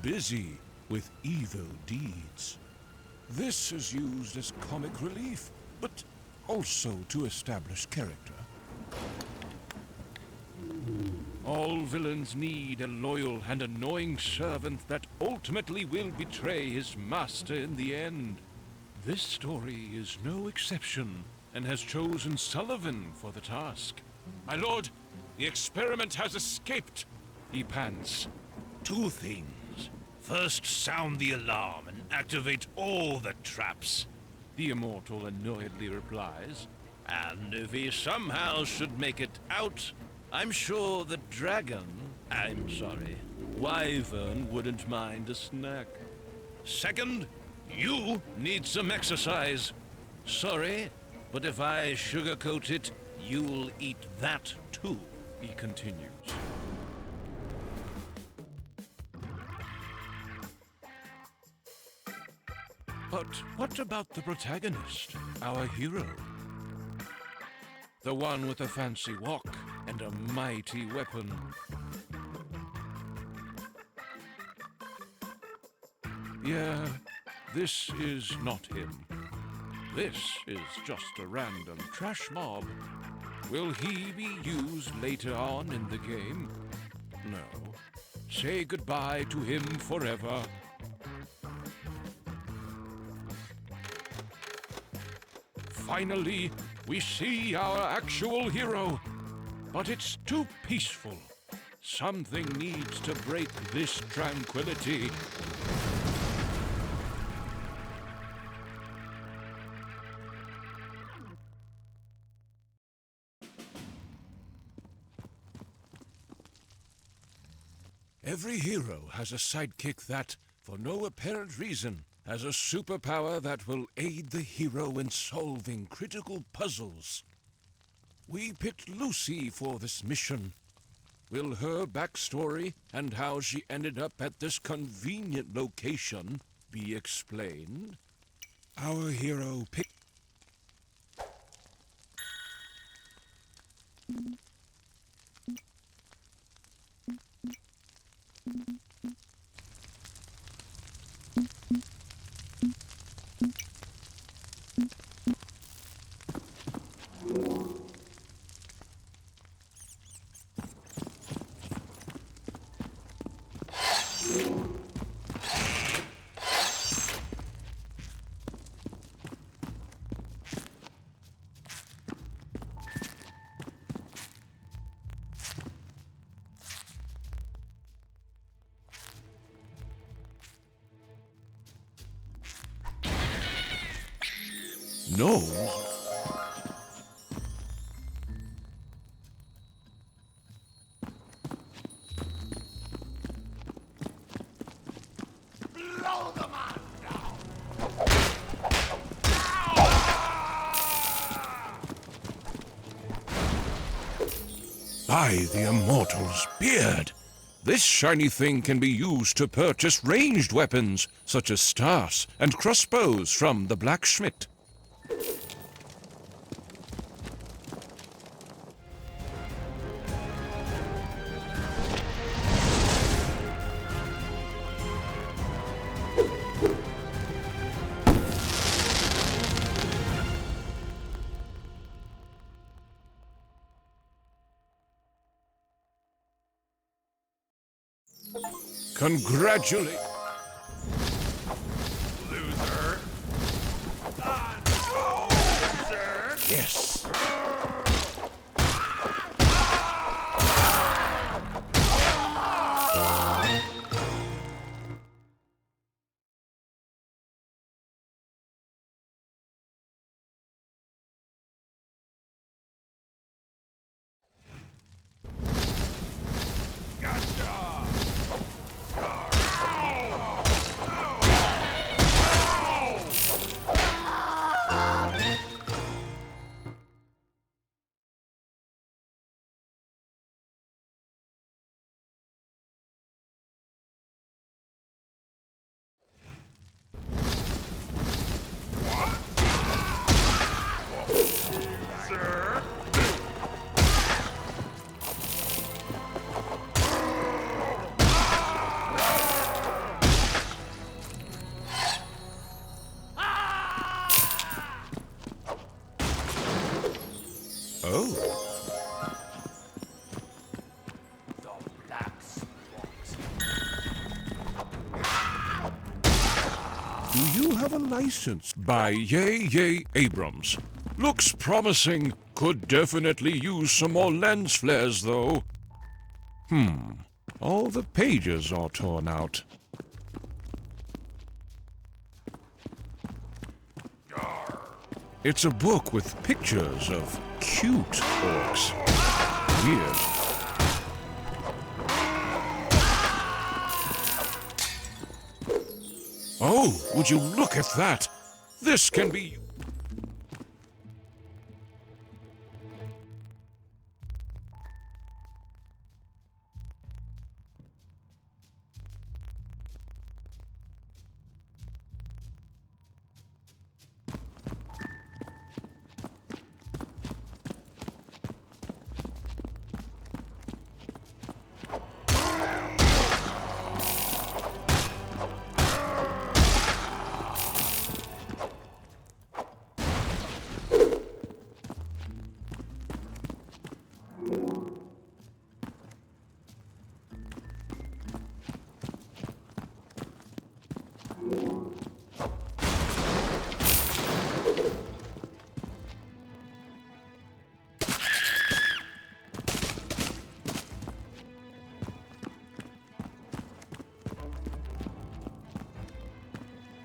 busy with evil deeds. This is used as comic relief, but also to establish character. All villains need a loyal and annoying servant that ultimately will betray his master in the end. This story is no exception, and has chosen Sullivan for the task. My lord, the experiment has escaped, he pants. Two things. First, sound the alarm and activate all the traps, the immortal annoyedly replies. And if he somehow should make it out, I'm sure the wyvern wouldn't mind a snack. Second, you need some exercise. Sorry, but if I sugarcoat it, you'll eat that too, he continues. But what about the protagonist, our hero? The one with a fancy walk and a mighty weapon. Yeah, this is not him. This is just a random trash mob. Will he be used later on in the game? No. Say goodbye to him forever. Finally, we see our actual hero. But it's too peaceful. Something needs to break this tranquility. Every hero has a sidekick that, for no apparent reason, has a superpower that will aid the hero in solving critical puzzles. We picked Lucy for this mission. Will her backstory and how she ended up at this convenient location be explained? Our hero picked... No. Blow the man down. By the Immortal's beard! This shiny thing can be used to purchase ranged weapons, such as staffs and crossbows from the blacksmith. Congratulate... Loser. Loser. Yes. Do you have a license? By Yay Abrams. Looks promising. Could definitely use some more lens flares, though. All the pages are torn out. It's a book with pictures of cute orcs. Weird. Oh, would you look at that? This can be...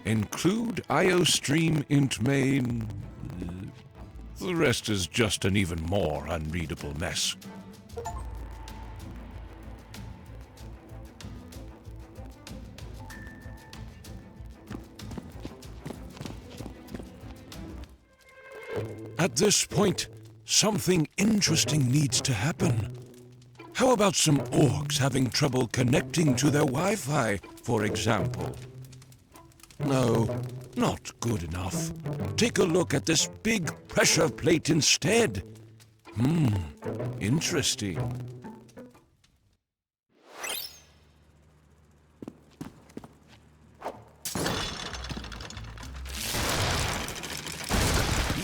Include IOStream int main. The rest is just an even more unreadable mess. At this point, something interesting needs to happen. How about some orcs having trouble connecting to their Wi-Fi, for example? No, not good enough. Take a look at this big pressure plate instead. Interesting.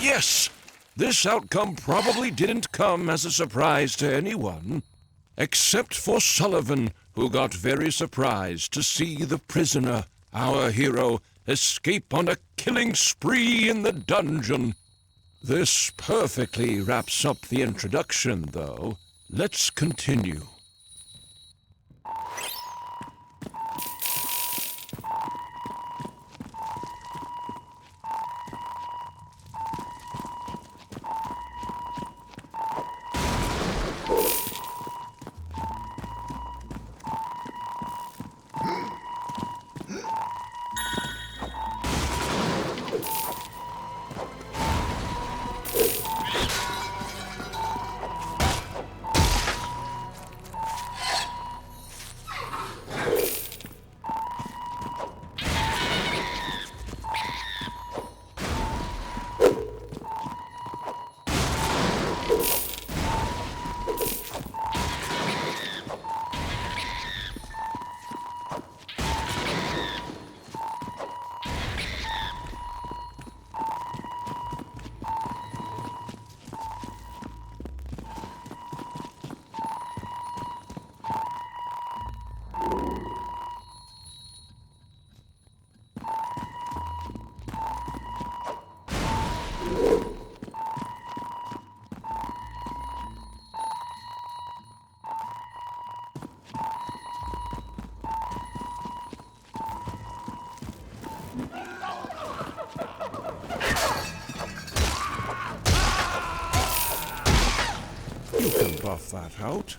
Yes! This outcome probably didn't come as a surprise to anyone. Except for Sullivan, who got very surprised to see the prisoner, our hero, escape on a killing spree in the dungeon. This perfectly wraps up the introduction, though. Let's continue. You can buff that out.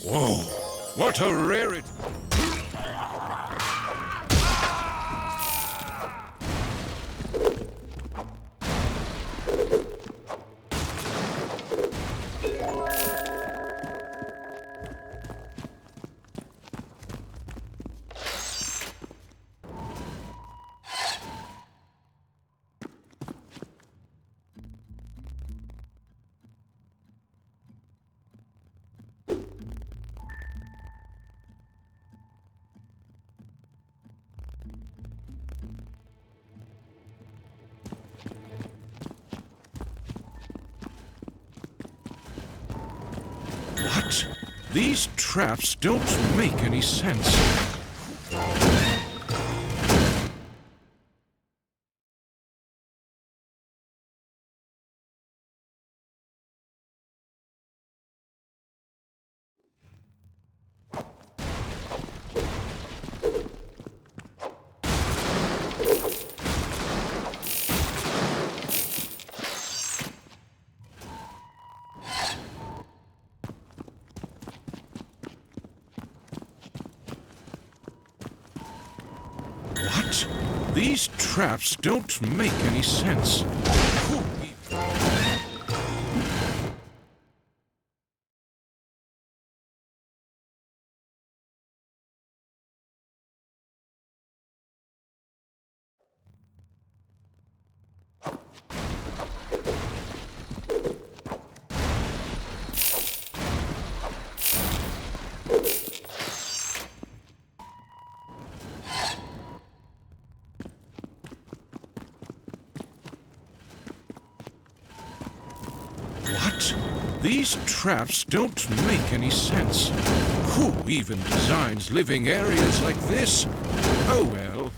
Whoa, what a rarity! These traps don't make any sense. What? These traps don't make any sense. What? These traps don't make any sense. Who even designs living areas like this? Oh well.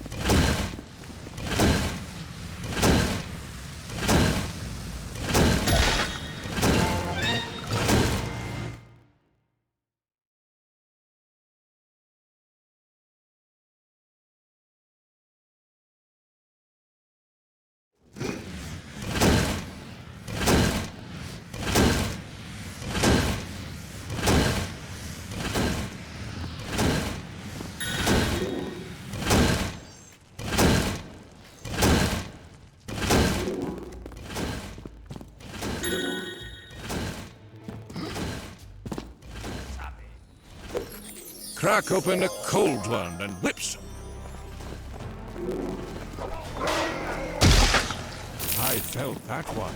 Crack open a cold one and whips. I felt that one.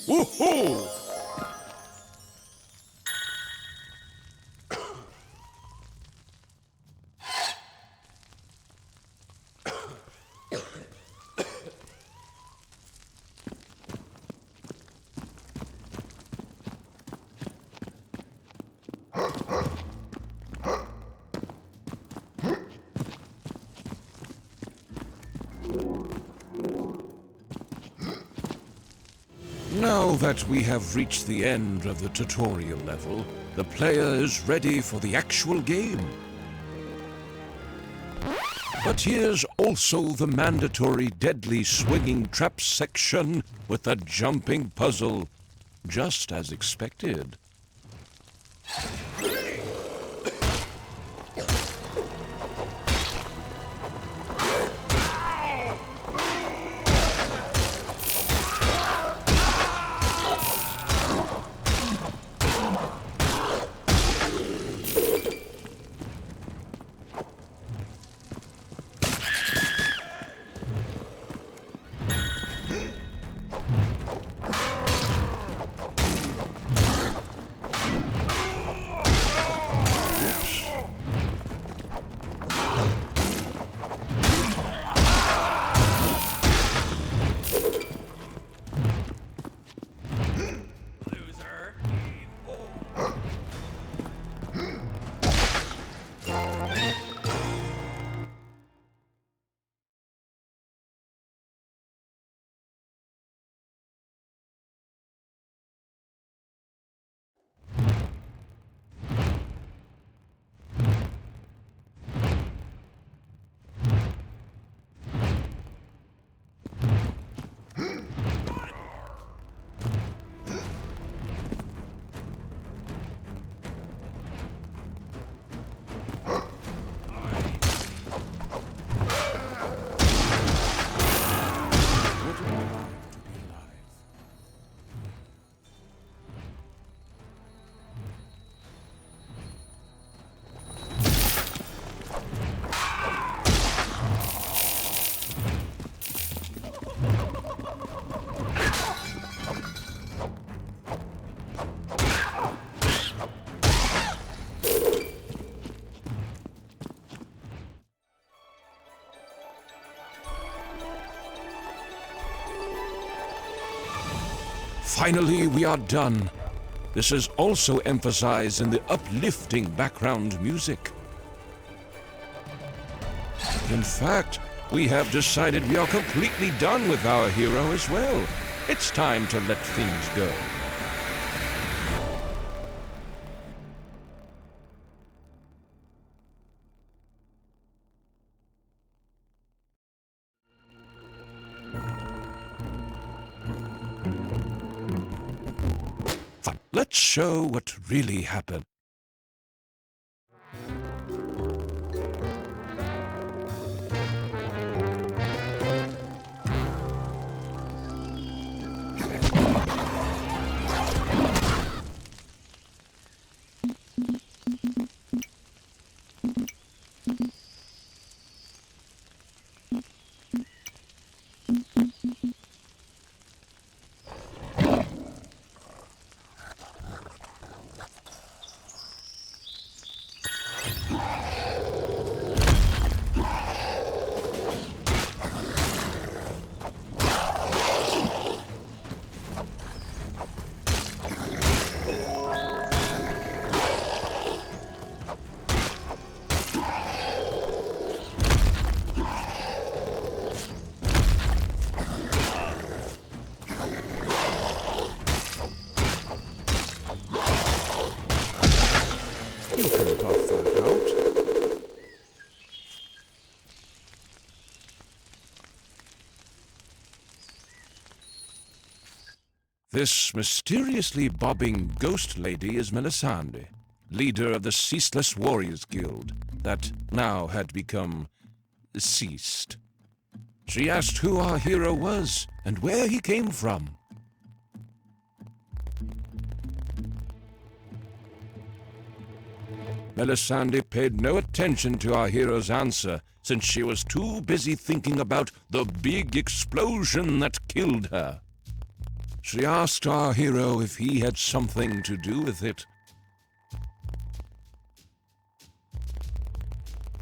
Woohoo! Now that we have reached the end of the tutorial level, the player is ready for the actual game. But here's also the mandatory deadly swinging trap section with the jumping puzzle, just as expected. Finally, we are done. This is also emphasized in the uplifting background music. In fact, we have decided we are completely done with our hero as well. It's time to let things go. Fine. Let's show what really happened. You can tough that out. This mysteriously bobbing ghost lady is Melisande, leader of the Ceaseless Warriors Guild, that now had become ceased. She asked who our hero was and where he came from. Melisande paid no attention to our hero's answer, since she was too busy thinking about the big explosion that killed her. She asked our hero if he had something to do with it.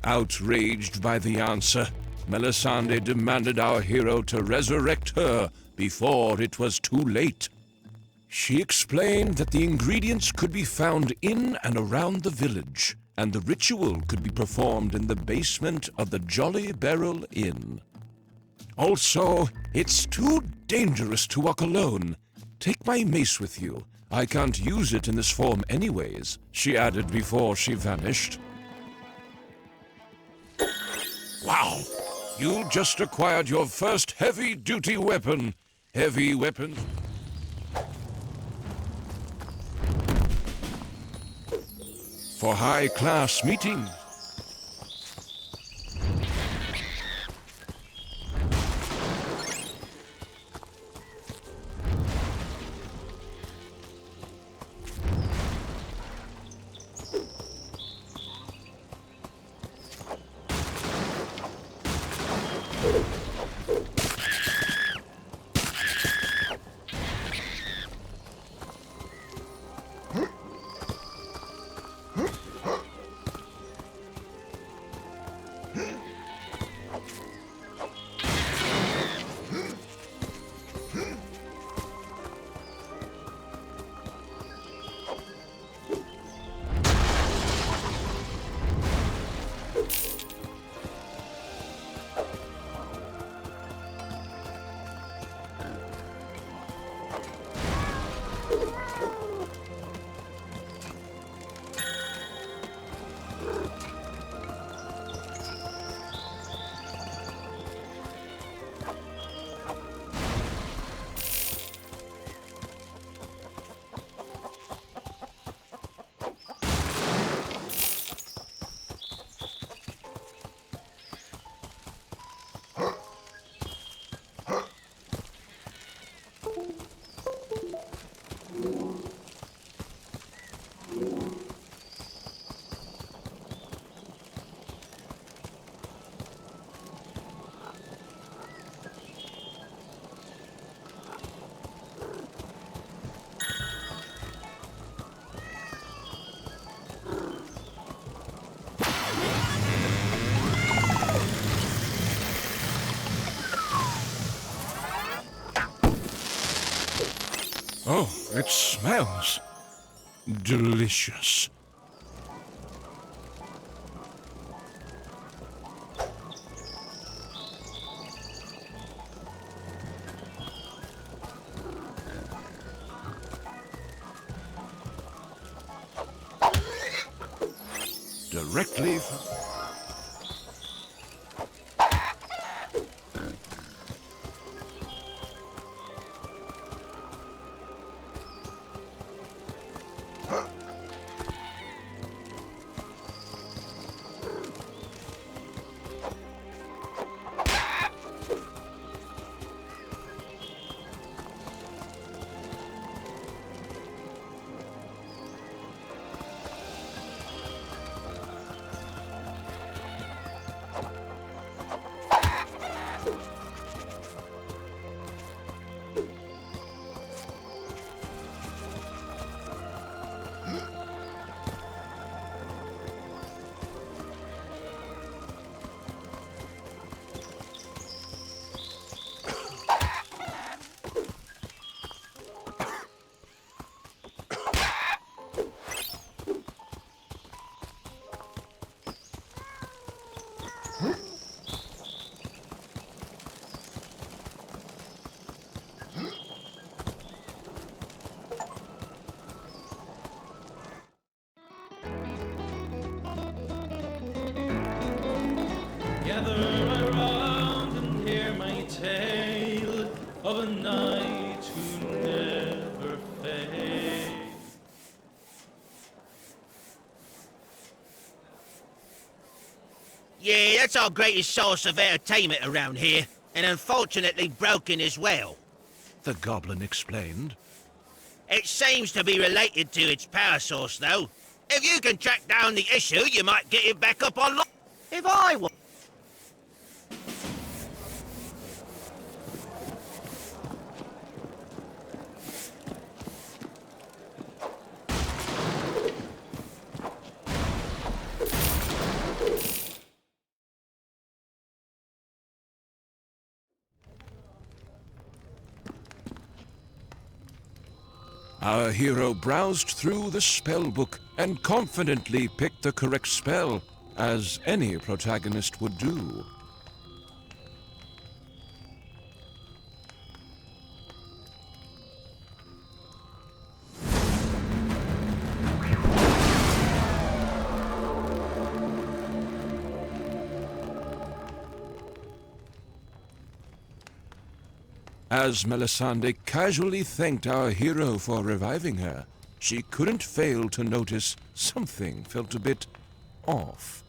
Outraged by the answer, Melisande demanded our hero to resurrect her before it was too late. She explained that the ingredients could be found in and around the village, and the ritual could be performed in the basement of the Jolly Barrel Inn. Also, it's too dangerous to walk alone. Take my mace with you. I can't use it in this form anyways, she added before she vanished. Wow! You just acquired your first heavy-duty weapon. Heavy weapons... for high-class meetings. It smells delicious. Directly from... Gather around and hear my tale of a knight who never failed. Yeah, that's our greatest source of entertainment around here, and unfortunately broken as well. The goblin explained. It seems to be related to its power source, though. If you can track down the issue, you might get it back up online. If I were... Our hero browsed through the spell book and confidently picked the correct spell, as any protagonist would do. As Melisande casually thanked our hero for reviving her, she couldn't fail to notice something felt a bit off.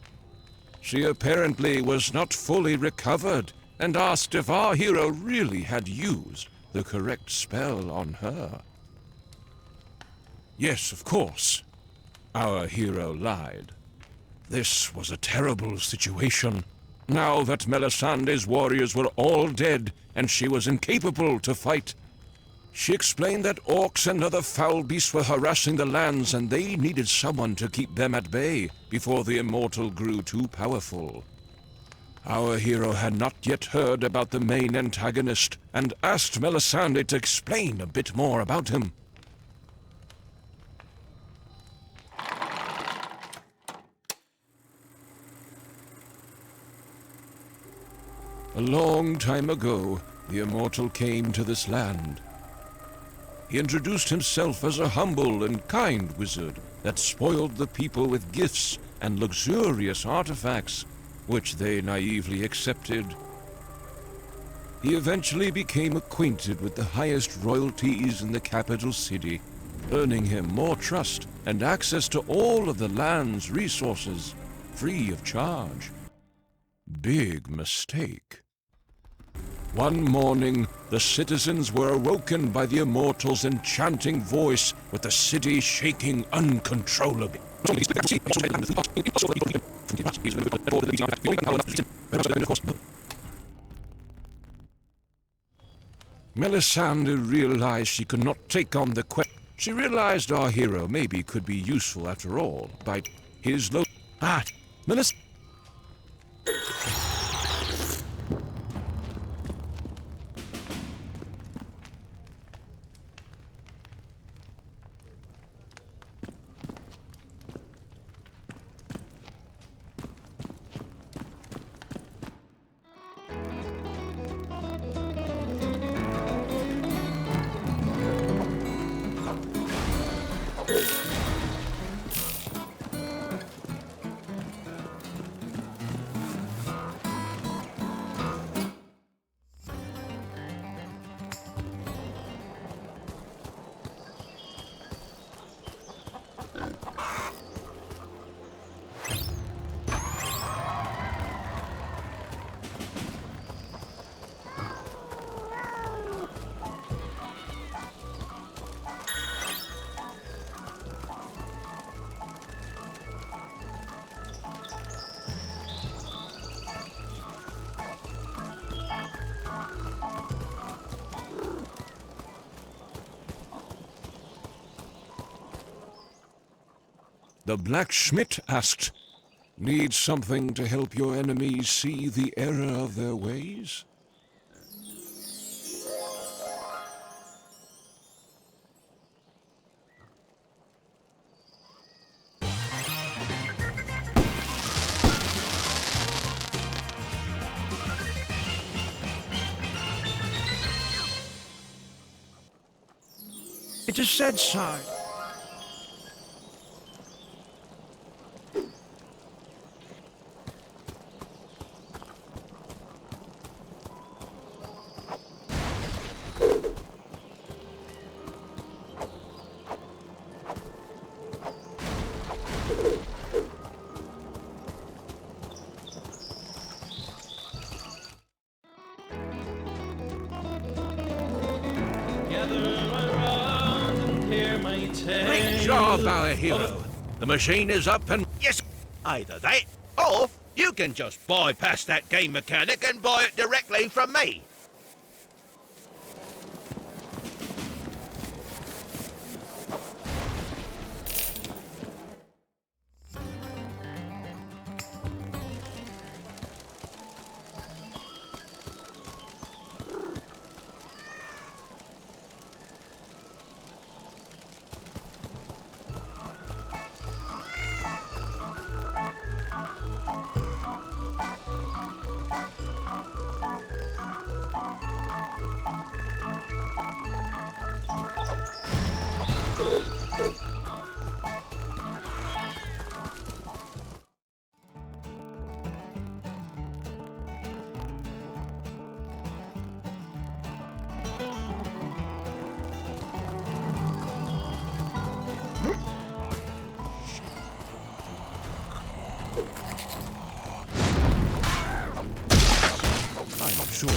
She apparently was not fully recovered and asked if our hero really had used the correct spell on her. Yes, of course. Our hero lied. This was a terrible situation. Now that Melisande's warriors were all dead and she was incapable to fight, she explained that orcs and other foul beasts were harassing the lands and they needed someone to keep them at bay before the immortal grew too powerful. Our hero had not yet heard about the main antagonist and asked Melisande to explain a bit more about him. A long time ago, the immortal came to this land. He introduced himself as a humble and kind wizard that spoiled the people with gifts and luxurious artifacts, which they naively accepted. He eventually became acquainted with the highest royalties in the capital city, earning him more trust and access to all of the land's resources, free of charge. Big mistake. One morning, the citizens were awoken by the immortal's enchanting voice, with the city shaking uncontrollably. Melisande realized she could not take on the quest. She realized our hero maybe could be useful after all, by his Melis... The blacksmith asked, "Need something to help your enemies see the error of their ways?" It is said, sire. Gather around and hear my tale. Great job, our hero. The machine is up and... Yes, either that, or you can just bypass that game mechanic and buy it directly from me. I'm sure.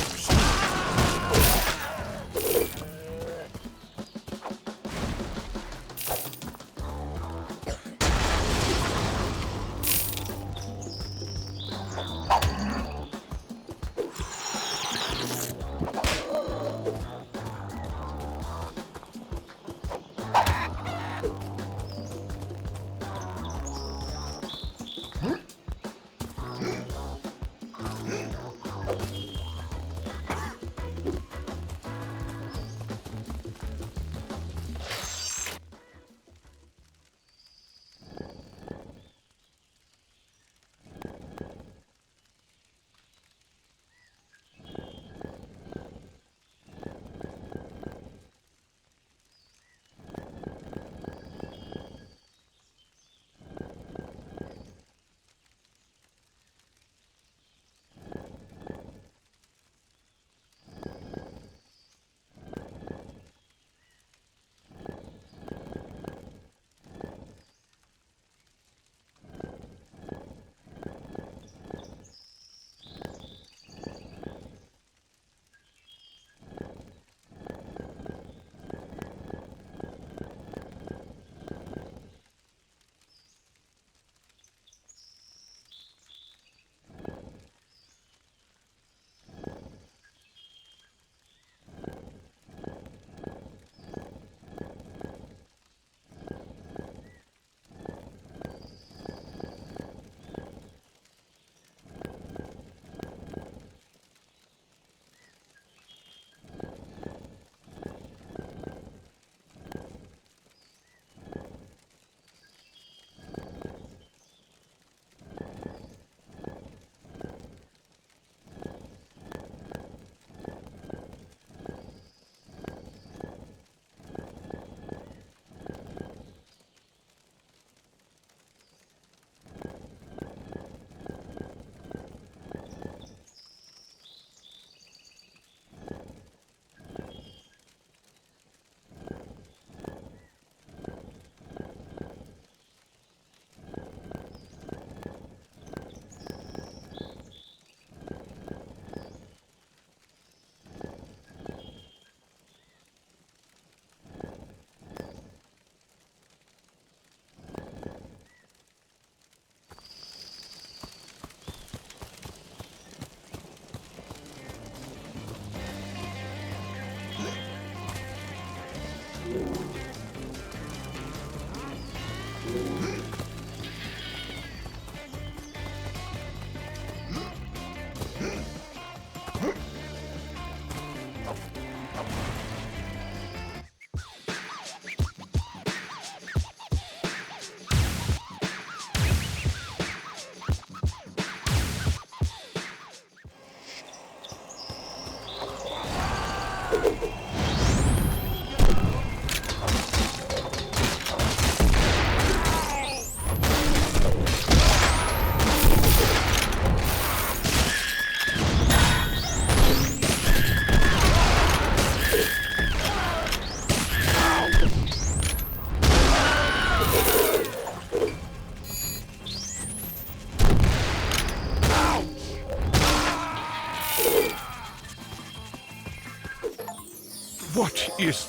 What is...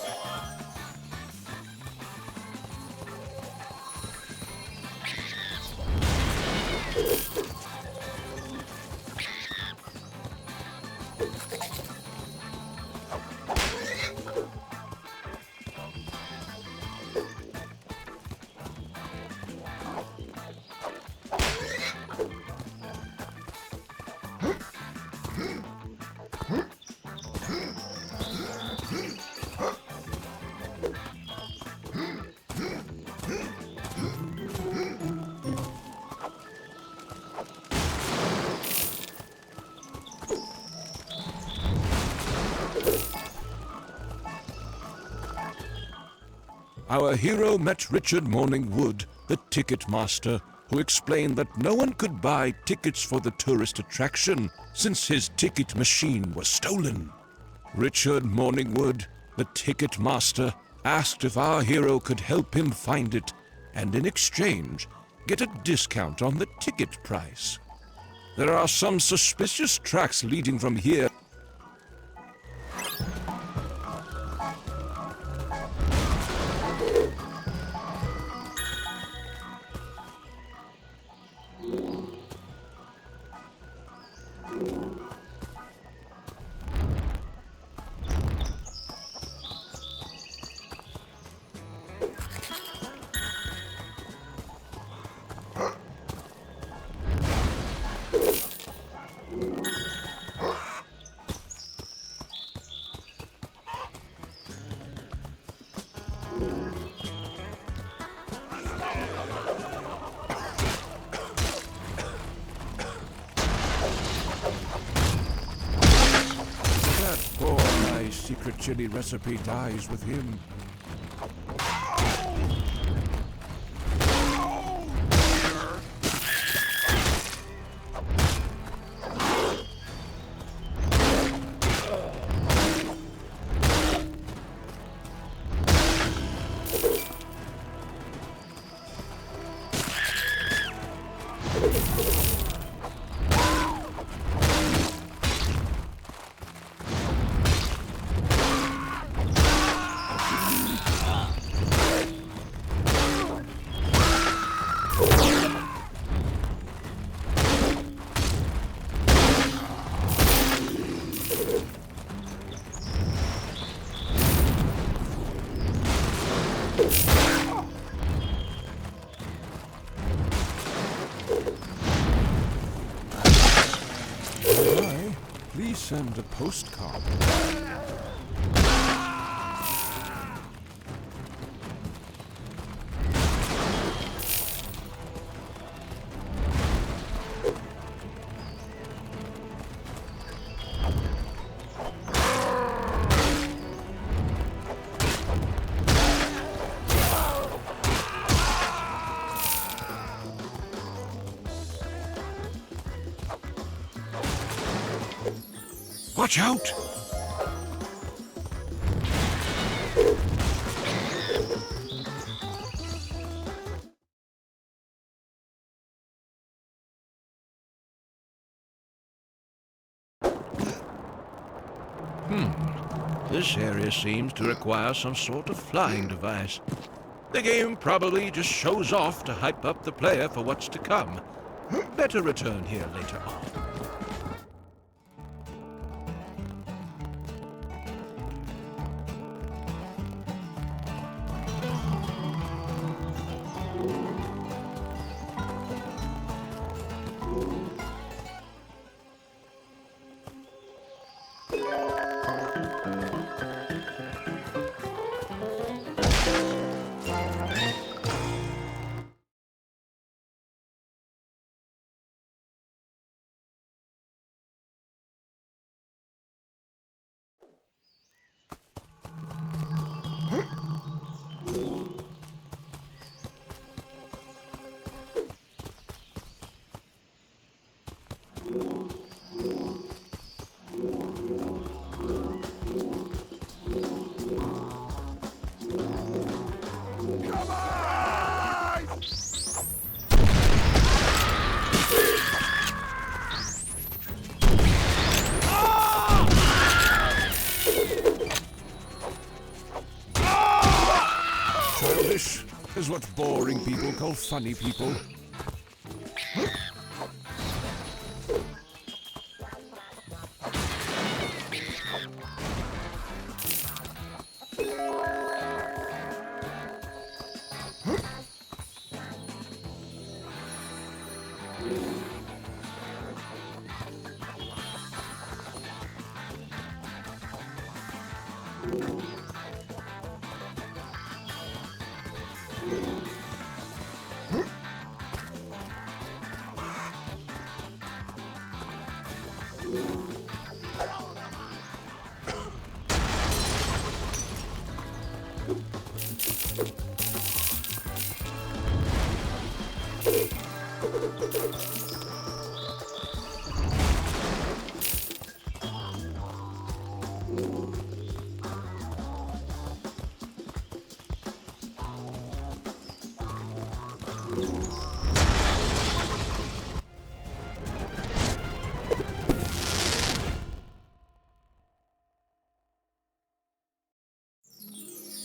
Our hero met Richard Morningwood, the ticket master, who explained that no one could buy tickets for the tourist attraction since his ticket machine was stolen. Richard Morningwood, the ticket master, asked if our hero could help him find it and in exchange get a discount on the ticket price. There are some suspicious tracks leading from here. My secret chili recipe dies with him. Please send a postcard. Watch out! This area seems to require some sort of flying device. The game probably just shows off to hype up the player for what's to come. Better return here later on. is what boring people call funny people.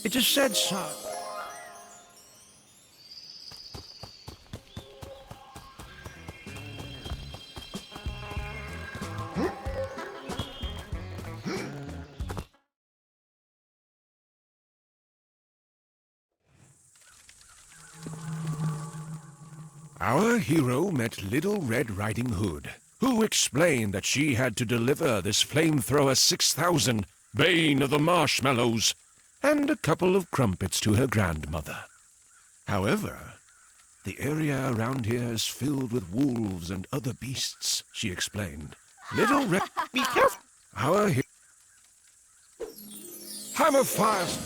It is said so. Our hero met Little Red Riding Hood, who explained that she had to deliver this flamethrower 6000, Bane of the Marshmallows, and a couple of crumpets to her grandmother. However, the area around here is filled with wolves and other beasts, she explained. Little Red... Be careful! Our hero... Hammer fires!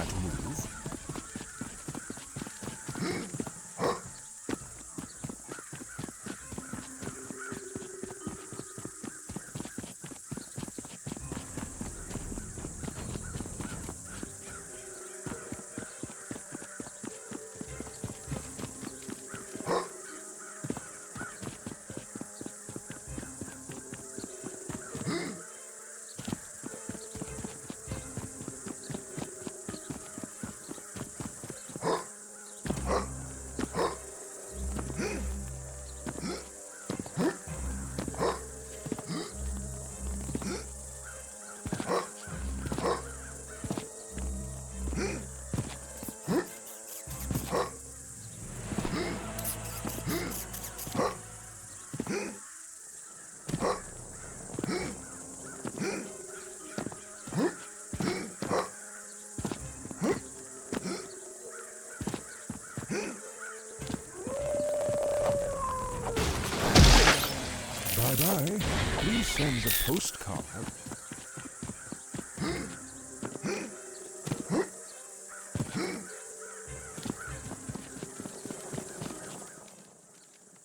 that move. Bye-bye. Please send the postcard.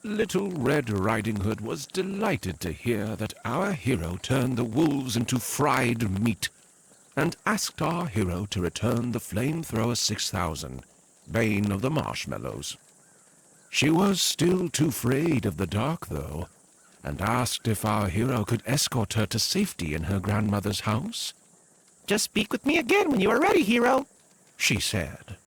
Little Red Riding Hood was delighted to hear that our hero turned the wolves into fried meat, and asked our hero to return the Flamethrower 6000, Bane of the Marshmallows. She was still too afraid of the dark, though, and asked if our hero could escort her to safety in her grandmother's house. Just speak with me again when you are ready, hero, she said.